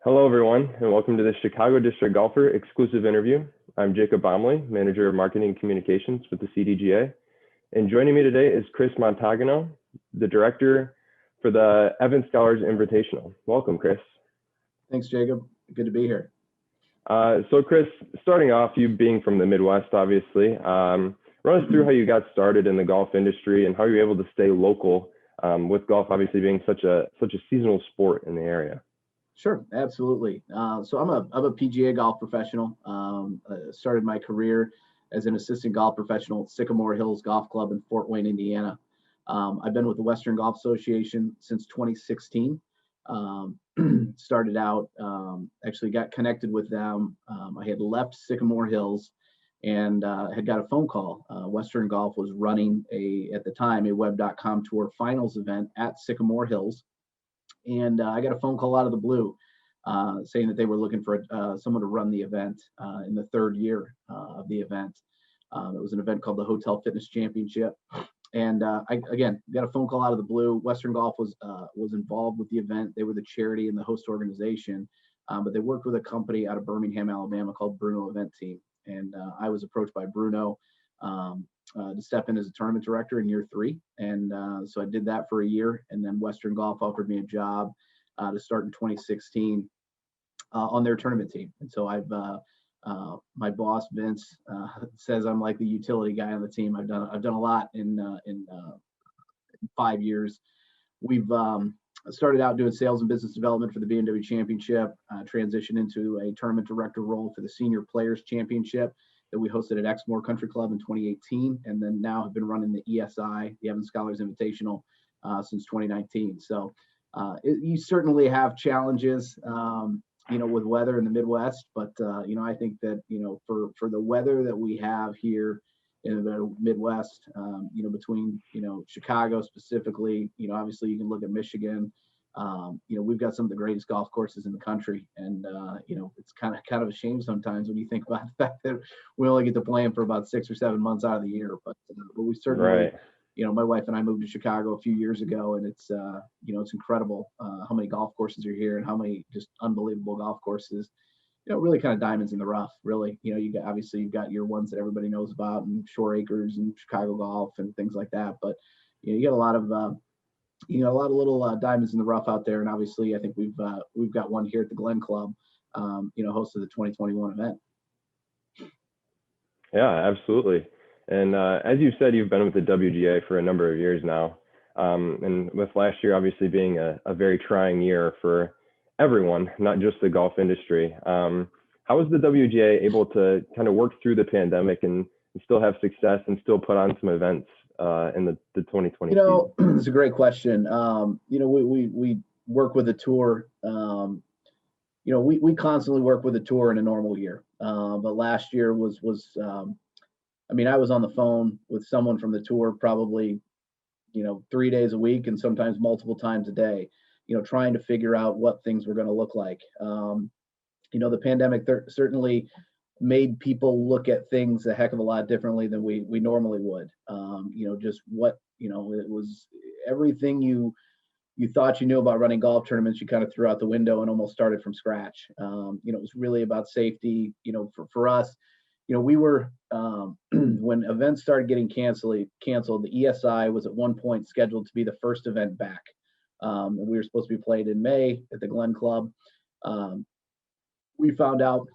Hello, everyone, and welcome to the Chicago District Golfer exclusive interview. I'm Jacob Bomley, Manager of Marketing and Communications with the CDGA. And joining me today is Chris Montagano, the Director for the Evans Scholars Invitational. Welcome, Chris. Thanks, Jacob. Good to be here. So, Chris, starting off, you being from the Midwest, obviously, run us through how you got started in the golf industry and how you were able to stay local with golf obviously being such a seasonal sport in the area. Sure, absolutely. So I'm a PGA golf professional. Started my career as an assistant golf professional at Sycamore Hills Golf Club in Fort Wayne, Indiana. I've been with the Western Golf Association since 2016. Started out, actually got connected with them. I had left Sycamore Hills and had got a phone call. Western Golf was running at the time, a web.com tour finals event at Sycamore Hills. And I got a phone call out of the blue saying that they were looking for someone to run the event in the third year of the event. It was an event called the Hotel Fitness Championship. And I, again, got a phone call out of the blue. Western Golf was involved with the event. They were the charity and the host organization, but they worked with a company out of Birmingham, Alabama called Bruno Event Team. And I was approached by Bruno to step in as a tournament director in year 3. And so I did that for a year. And then Western Golf offered me a job to start in 2016 on their tournament team. And so my boss, Vince, says I'm like the utility guy on the team. I've done a lot in 5 years. We've started out doing sales and business development for the BMW Championship, transitioned into a tournament director role for the Senior Players Championship that we hosted at Exmoor Country Club in 2018, and then now have been running the ESI, the Evans Scholars Invitational, since 2019. So you certainly have challenges, with weather in the Midwest, but I think that for the weather that we have here in the Midwest, between Chicago specifically, obviously you can look at Michigan. We've got some of the greatest golf courses in the country, and it's kind of a shame sometimes when you think about the fact that we only get to play them for about 6 or 7 months out of the year. But we certainly, Right. My wife and I moved to Chicago a few years ago, and it's it's incredible how many golf courses are here and how many just unbelievable golf courses. Really kind of diamonds in the rough. Really, you've got your ones that everybody knows about, and Shore Acres and Chicago Golf and things like that. But you get a lot of little diamonds in the rough out there, and obviously, I think we've got one here at the Glen Club, host of the 2021 event. Yeah, absolutely. And as you said, you've been with the WGA for a number of years now, and with last year obviously being a very trying year for everyone, not just the golf industry. How was the WGA able to kind of work through the pandemic and still have success and still put on some events in the 2020 season? It's a great question. We work with a tour. We constantly work with a tour in a normal year. But last year was I was on the phone with someone from the tour probably 3 days a week and sometimes multiple times a day, trying to figure out what things were going to look like. The pandemic certainly made people look at things a heck of a lot differently than we normally would. Just what, it was everything you thought you knew about running golf tournaments, you kind of threw out the window and almost started from scratch. It was really about safety. For us, we were, when events started getting canceled, the ESI was at one point scheduled to be the first event back. And we were supposed to be played in May at the Glen Club. We found out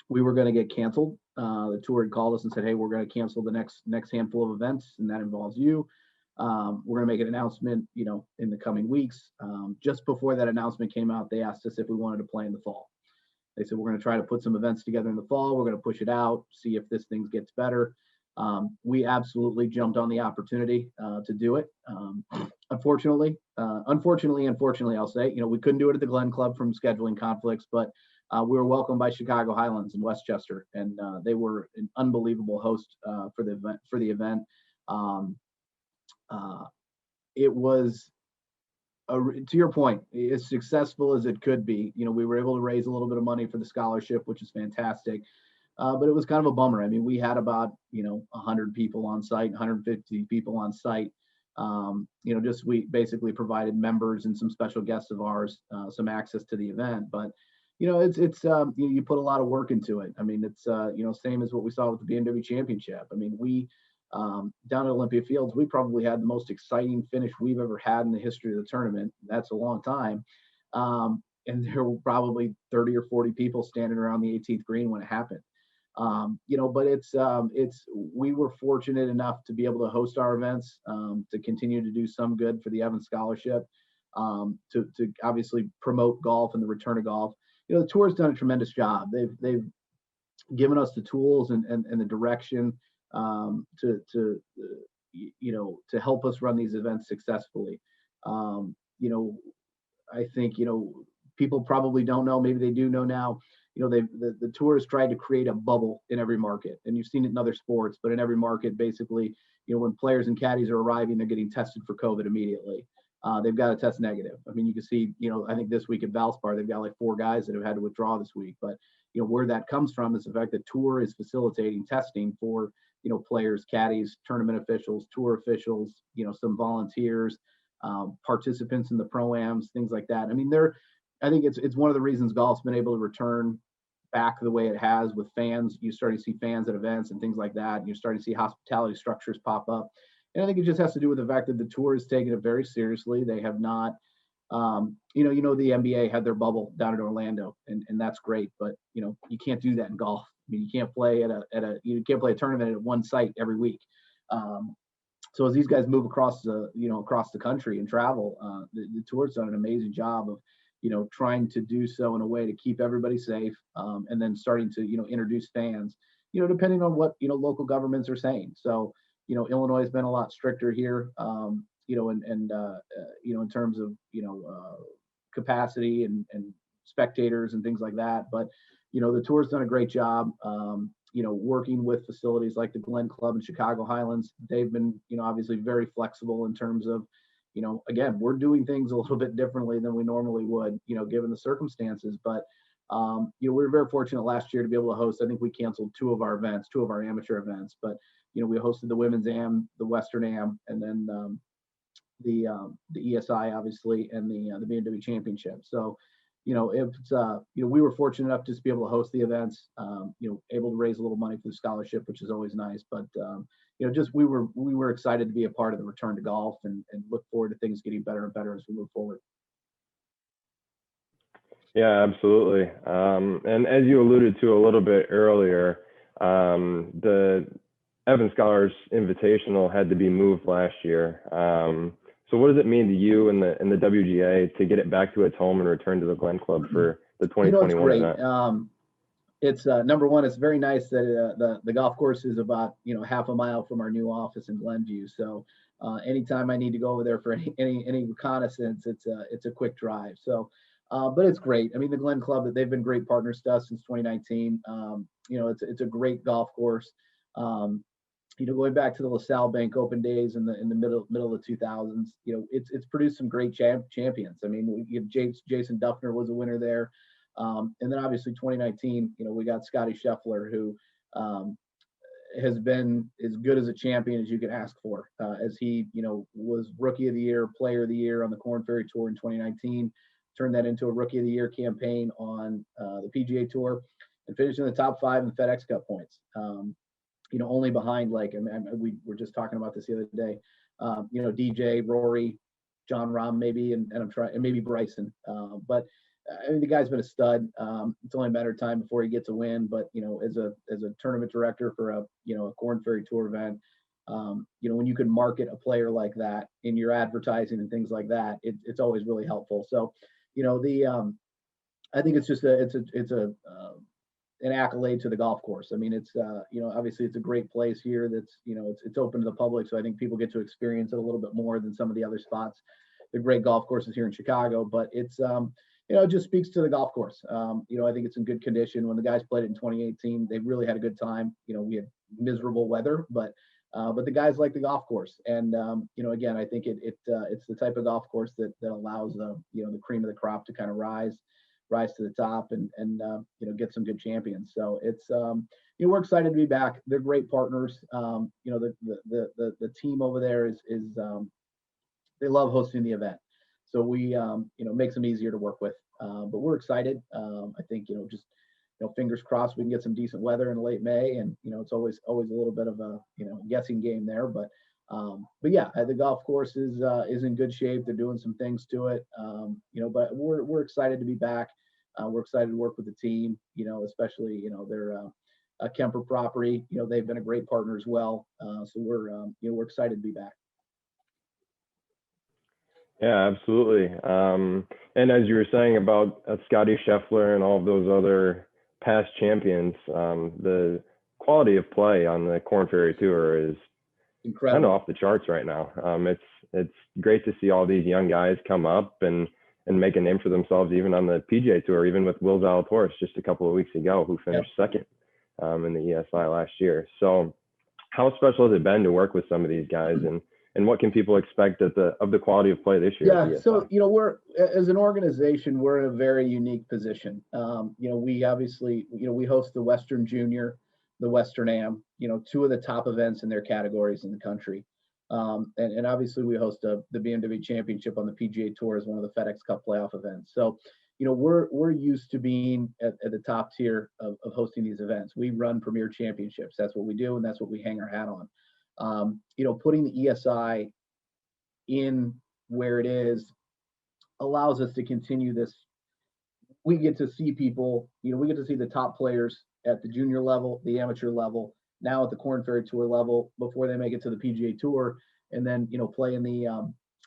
we were going to get canceled. The tour had called us and said, "Hey, we're going to cancel the next handful of events, and that involves you. We're going to make an announcement, in the coming weeks." Just before that announcement came out, they asked us if we wanted to play in the fall. They said, "We're going to try to put some events together in the fall. We're going to push it out, see if this thing gets better." We absolutely jumped on the opportunity to do it. Unfortunately, I'll say, we couldn't do it at the Glen Club from scheduling conflicts, but we were welcomed by Chicago Highlands in Westchester, and they were an unbelievable host for the event. It was, to your point, as successful as it could be. We were able to raise a little bit of money for the scholarship, which is fantastic. But it was kind of a bummer. We had about 100 people on site, 150 people on site. We basically provided members and some special guests of ours some access to the event. But you put a lot of work into it. I mean, it's same as what we saw with the BMW Championship. I mean, we down at Olympia Fields, we probably had the most exciting finish we've ever had in the history of the tournament. That's a long time. And there were probably 30 or 40 people standing around the 18th green when it happened. But we were fortunate enough to be able to host our events, to continue to do some good for the Evans Scholarship, to obviously promote golf and the return of golf. The tour has done a tremendous job. They've given us the tools and the direction, to help us run these events successfully. I think people probably don't know, maybe they do know now. The tour has tried to create a bubble in every market, and you've seen it in other sports, but in every market, basically, when players and caddies are arriving, they're getting tested for COVID immediately. They've got to test negative. I mean, you can see, I think this week at Valspar, they've got like 4 guys that have had to withdraw this week. But, where that comes from is the fact that tour is facilitating testing for, players, caddies, tournament officials, tour officials, some volunteers, participants in the pro-ams, things like that. I mean, I think it's one of the reasons golf's been able to return back the way it has with fans. You start to see fans at events and things like that. You're starting to see hospitality structures pop up. And I think it just has to do with the fact that the tour is taking it very seriously. They have not, the NBA had their bubble down in Orlando, and that's great. But you can't do that in golf. I mean, you can't play you can't play a tournament at one site every week. So as these guys move across the country and travel, the tour's done an amazing job of trying to do so in a way to keep everybody safe, and then starting to introduce fans, depending on what local governments are saying. So Illinois has been a lot stricter here, in terms of capacity and spectators and things like that. But the tour's done a great job, working with facilities like the Glen Club and Chicago Highlands. They've been obviously very flexible in terms of again, we're doing things a little bit differently than we normally would, given the circumstances. But we were very fortunate last year to be able to host. I think we canceled 2 of our events, 2 of our amateur events, but we hosted the Women's Am, the Western Am, and then the ESI, obviously, and the BMW Championship. So, it's we were fortunate enough just to be able to host the events, able to raise a little money for the scholarship, which is always nice. But just we were excited to be a part of the return to golf, and look forward to things getting better and better as we move forward. Yeah, absolutely. And as you alluded to a little bit earlier, the Evans Scholars Invitational had to be moved last year. So what does it mean to you and the WGA to get it back to its home and return to the Glen Club for the 2021 event? It's number one, it's very nice that the golf course is about half a mile from our new office in Glenview. So anytime I need to go over there for any reconnaissance, it's a quick drive. So but it's great. I mean, the Glen Club, they've been great partners to us since 2019. It's a great golf course. Going back to the LaSalle Bank Open days in the middle of the 2000s, it's produced some great champions. I mean, Jason Duffner was a winner there. And then obviously 2019, we got Scotty Scheffler, who has been as good as a champion as you could ask for, as he, was Rookie of the Year, Player of the Year on the Korn Ferry Tour in 2019, turned that into a Rookie of the Year campaign on the PGA Tour, and finished in the top 5 in the FedEx Cup points. Only behind, we were just talking about this the other day, DJ, Rory, John Rahm, maybe, and maybe Bryson. But I mean, the guy's been a stud. It's only a matter of time before he gets a win. But as a tournament director for a Korn Ferry Tour event, when you can market a player like that in your advertising and things like that, it's always really helpful. So, I think it's just an accolade to the golf course. I mean, it's obviously it's a great place here that's it's open to the public, so I think people get to experience it a little bit more than some of the other spots. The great golf courses here in Chicago, but it's it just speaks to the golf course. I think it's in good condition. When the guys played it in 2018, they really had a good time. We had miserable weather, but the guys like the golf course, and again, I think it's the type of golf course that allows the cream of the crop to kind of rise to the top and get some good champions. So it's we're excited to be back. They're great partners. The team over there is they love hosting the event, so we makes them easier to work with. But we're excited. I think, just, fingers crossed we can get some decent weather in late May, and it's always a little bit of a guessing game there. But yeah, the golf course is in good shape. They're doing some things to it, but we're excited to be back. We're excited to work with the team, especially they're a Kemper property. They've been a great partner as well. So we're excited to be back. Yeah, absolutely. And as you were saying about Scotty Scheffler and all of those other past champions, the quality of play on the Korn Ferry Tour is incredible, kind of off the charts right now. It's great to see all these young guys come up and make a name for themselves, even on the PGA Tour, even with Will Zalatoris just a couple of weeks ago, who finished second in the ESI last year. So how special has it been to work with some of these guys, and what can people expect of the quality of play this year? Yeah, so we're, as an organization, we're in a very unique position. We obviously we host the Western Junior, the Western Am, two of the top events in their categories in the country, and obviously we host the BMW Championship on the PGA Tour as one of the FedEx Cup playoff events. So we're used to being at the top tier of hosting these events. We run premier championships. That's what we do, and that's what we hang our hat on. Putting the ESI in where it is allows us to continue this. We get to see people, we get to see the top players at the junior level, the amateur level, now at the Korn Ferry Tour level before they make it to the PGA Tour, and then play in the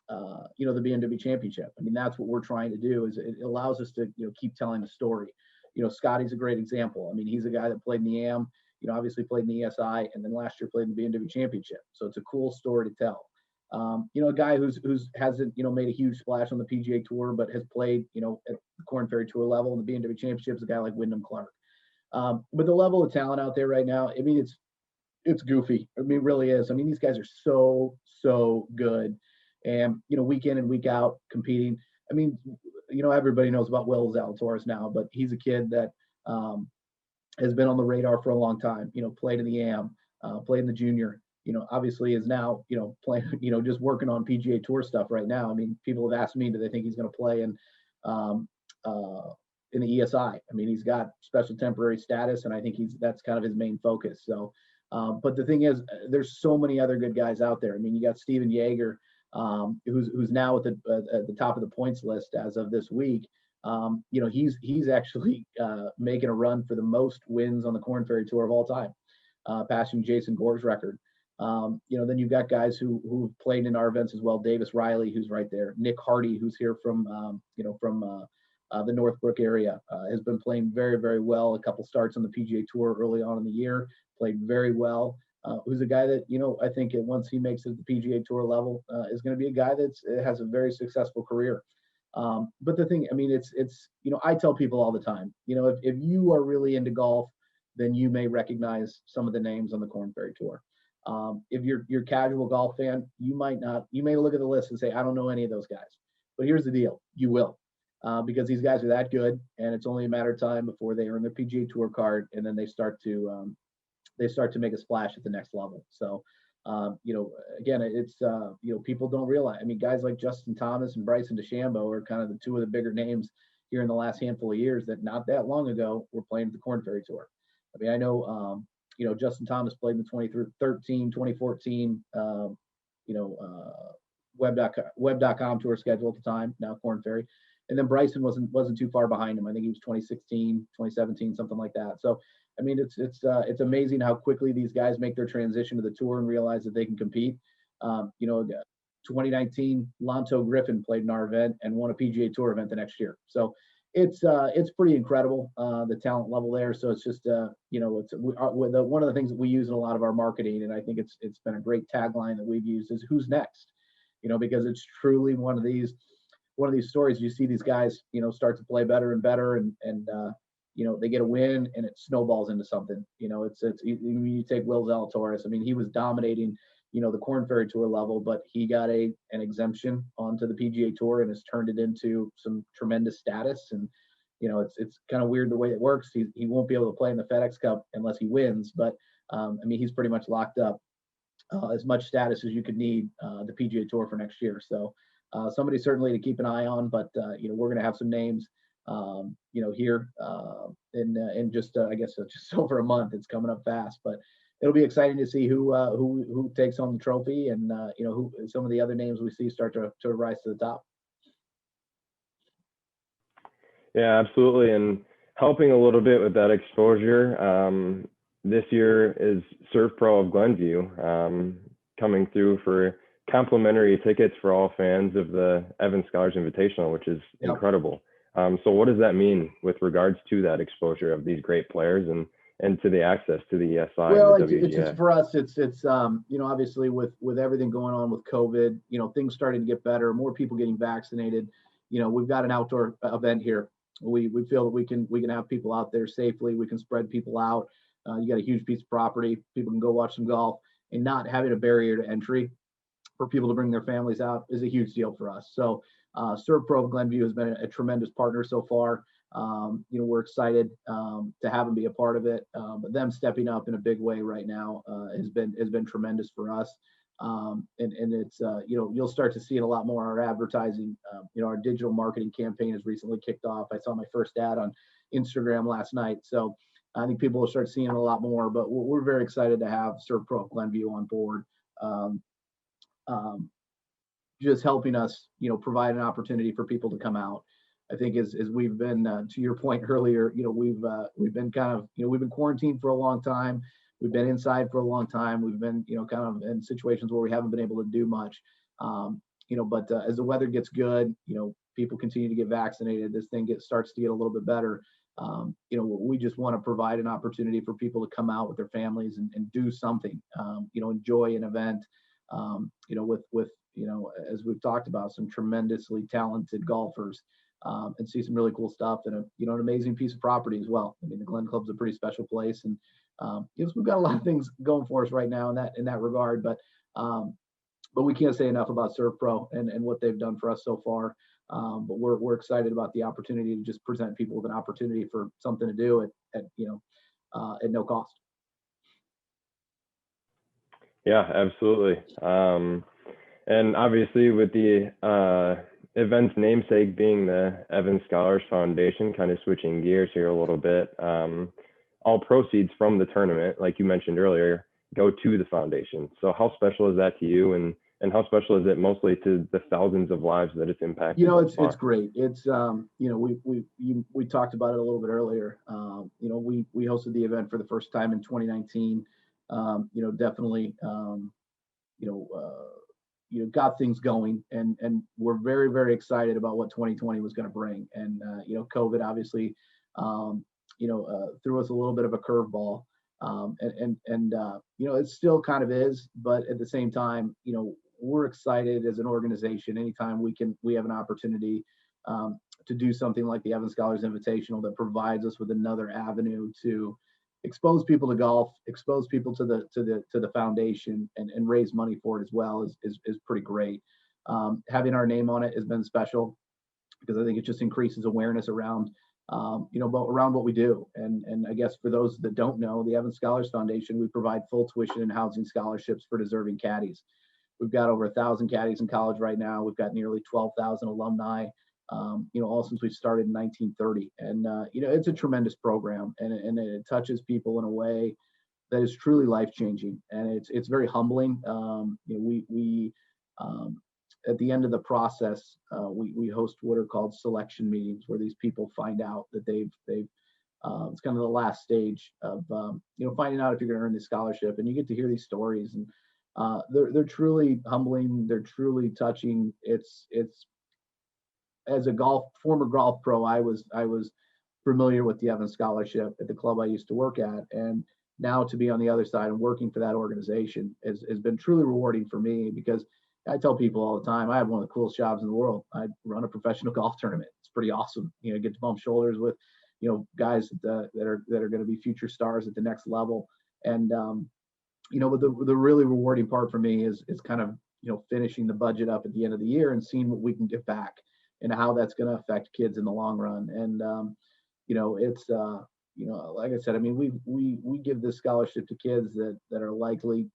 the BMW Championship. I mean, that's what we're trying to do. Is it allows us to keep telling the story. Scotty's a great example. I mean, he's a guy that played in the Am, obviously played in the ESI, and then last year played in the BMW Championship. So it's a cool story to tell. A guy who's hasn't made a huge splash on the PGA Tour, but has played at the Korn Ferry Tour level and the BMW Championship is a guy like Wyndham Clark. But the level of talent out there right now, I mean, it's goofy. I mean, it really is. I mean, these guys are so good, and week in and week out competing. I mean, everybody knows about Will Zalatoris now, but he's a kid that has been on the radar for a long time. Played in the Am, played in the Junior. Obviously is now, playing, just working on PGA Tour stuff right now. I mean, people have asked me, do they think he's going to play in the ESI? I mean, he's got special temporary status, and I think that's kind of his main focus. So, but the thing is, there's so many other good guys out there. I mean, you got Steven Yeager, who's now at the top of the points list as of this week. He's actually making a run for the most wins on the Korn Ferry Tour of all time, passing Jason Gore's record. Then you've got guys who've played in our events as well. Davis Riley, who's right there. Nick Hardy, who's here from the Northbrook area, has been playing very, very well. A couple starts on the PGA Tour early on in the year, played very well. Who's a guy that I think once he makes it to the PGA Tour level, is going to be a guy that has a very successful career. But the thing, I mean, it's I tell people all the time, if you are really into golf, then you may recognize some of the names on the Korn Ferry Tour. If you're a casual golf fan, you may look at the list and say, I don't know any of those guys. But here's the deal, you will, because these guys are that good, and it's only a matter of time before they earn their PGA Tour card, and then they start to make a splash at the next level. So, again, it's people don't realize. I mean, guys like Justin Thomas and Bryson DeChambeau are kind of the two of the bigger names here in the last handful of years that not that long ago were playing at the Korn Ferry Tour. I mean, I know. Justin Thomas played in the 2013, 2014, web.com tour schedule at the time, now Korn Ferry. And then Bryson wasn't too far behind him. I think he was 2016, 2017, something like that. So, I mean, it's amazing how quickly these guys make their transition to the tour and realize that they can compete. 2019, Lanto Griffin played in our event and won a PGA Tour event the next year. So, it's pretty incredible, the talent level there. So it's just one of the things that we use in a lot of our marketing, and I think it's been a great tagline that we've used, is who's next, because it's truly one of these stories. You see these guys start to play better and better, and they get a win and it snowballs into something. You take Will Zalatoris. I mean, he was dominating the Korn Ferry Tour level, but he got an exemption onto the PGA Tour and has turned it into some tremendous status. And, it's kind of weird the way it works. He won't be able to play in the FedEx Cup unless he wins, but I mean, he's pretty much locked up as much status as you could need the PGA Tour for next year. So somebody certainly to keep an eye on, but we're going to have some names here in just I guess just over a month. It's coming up fast, but it'll be exciting to see who takes home the trophy, and who some of the other names we see start to rise to the top. Yeah, absolutely. And helping a little bit with that exposure, this year is Serve Pro of Glenview coming through for complimentary tickets for all fans of the Evans Scholars Invitational, which is incredible. So what does that mean with regards to that exposure of these great players and to the access to the ESI? Well, and the WGA? it's for us. It's obviously with everything going on with COVID, things starting to get better, more people getting vaccinated. We've got an outdoor event here. We feel that we can have people out there safely. We can spread people out. You got a huge piece of property. People can go watch some golf, and not having a barrier to entry for people to bring their families out is a huge deal for us. So Serve Pro of Glenview has been a tremendous partner so far. We're excited to have them be a part of it, but them stepping up in a big way right now has been tremendous for us. And it's you'll start to see it a lot more in our advertising. Our digital marketing campaign has recently kicked off. I saw my first ad on Instagram last night, so I think people will start seeing it a lot more. But we're very excited to have Serve Pro of Glenview on board. Just helping us, provide an opportunity for people to come out. I think as we've been, to your point earlier, we've been kind of, we've been quarantined for a long time. We've been inside for a long time. We've been, kind of in situations where we haven't been able to do much. But as the weather gets good, people continue to get vaccinated. This thing starts to get a little bit better. We just want to provide an opportunity for people to come out with their families and do something, enjoy an event, with as we've talked about, some tremendously talented golfers, and see some really cool stuff, and an amazing piece of property as well. I mean, the Glen Club's a pretty special place, and we've got a lot of things going for us right now in that regard, but we can't say enough about Serve Pro and what they've done for us so far. But we're excited about the opportunity to just present people with an opportunity for something to do at no cost. Yeah, absolutely. And obviously with the event's namesake being the Evans Scholars Foundation, kind of switching gears here a little bit, all proceeds from the tournament, like you mentioned earlier, go to the foundation. So how special is that to you, and how special is it mostly to the thousands of lives that it's impacted? It's great. It's we talked about it a little bit earlier. We hosted the event for the first time in 2019. Definitely got things going, and we're very, very excited about what 2020 was going to bring. And COVID obviously threw us a little bit of a curveball, and it still kind of is, but at the same time, we're excited as an organization anytime we have an opportunity to do something like the Evans Scholars Invitational that provides us with another avenue to expose people to golf, expose people to the foundation, and raise money for it as well is pretty great. Having our name on it has been special because I think it just increases awareness around around what we do. And I guess for those that don't know, the Evans Scholars Foundation, we provide full tuition and housing scholarships for deserving caddies. We've got over 1,000 caddies in college right now. We've got nearly 12,000 alumni, all since we started in 1930. And, it's a tremendous program, and it touches people in a way that is truly life-changing. And it's very humbling. We at the end of the process, we host what are called selection meetings, where these people find out that they've it's kind of the last stage of, finding out if you're going to earn the scholarship, and you get to hear these stories, and they're truly humbling. They're truly touching. It's as a former golf pro, I was familiar with the Evans Scholarship at the club I used to work at, and now to be on the other side and working for that organization has been truly rewarding for me, because I tell people all the time, I have one of the coolest jobs in the world. I run a professional golf tournament. It's pretty awesome. Get to bump shoulders with, guys that are going to be future stars at the next level. And, but the really rewarding part for me is kind of, finishing the budget up at the end of the year and seeing what we can give back and how that's going to affect kids in the long run. And, it's, like I said, I mean, we give this scholarship to kids that are likely,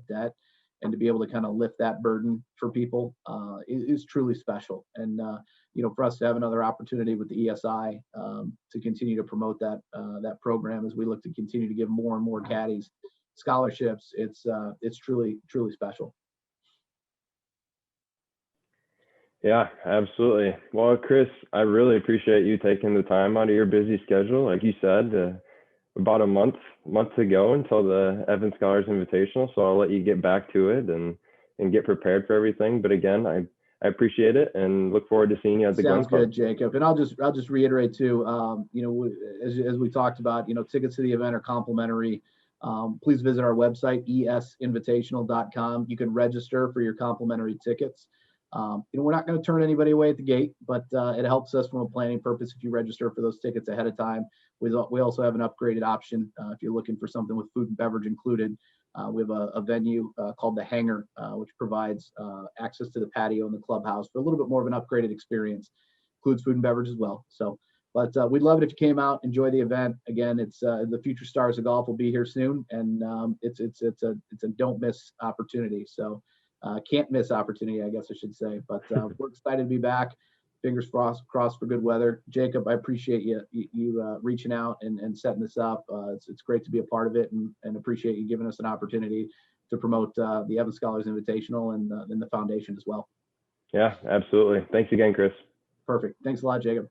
debt, and to be able to kind of lift that burden for people is truly special. And for us to have another opportunity with the ESI to continue to promote that program as we look to continue to give more and more caddies scholarships, it's truly special. Yeah, absolutely. Well, Chris, I really appreciate you taking the time out of your busy schedule. Like you said, about a month to go until the Evans Scholars Invitational. So I'll let you get back to it and get prepared for everything. But again, I appreciate it and look forward to seeing you at the Glen Club. Sounds good, Jacob. And I'll just reiterate too, as we talked about, tickets to the event are complimentary. Please visit our website, esinvitational.com. You can register for your complimentary tickets. We're not going to turn anybody away at the gate, but it helps us from a planning purpose if you register for those tickets ahead of time. We also have an upgraded option if you're looking for something with food and beverage included. We have a venue called the Hangar, which provides access to the patio and the clubhouse for a little bit more of an upgraded experience. Includes food and beverage as well. But we'd love it if you came out, enjoy the event. Again, it's the future stars of golf will be here soon, and it's a don't miss opportunity. So can't miss opportunity, I guess I should say. But we're excited to be back. Fingers crossed for good weather. Jacob, I appreciate you reaching out and setting this up. It's great to be a part of it, and appreciate you giving us an opportunity to promote the Evans Scholars Invitational and the foundation as well. Yeah, absolutely. Thanks again, Chris. Perfect. Thanks a lot, Jacob.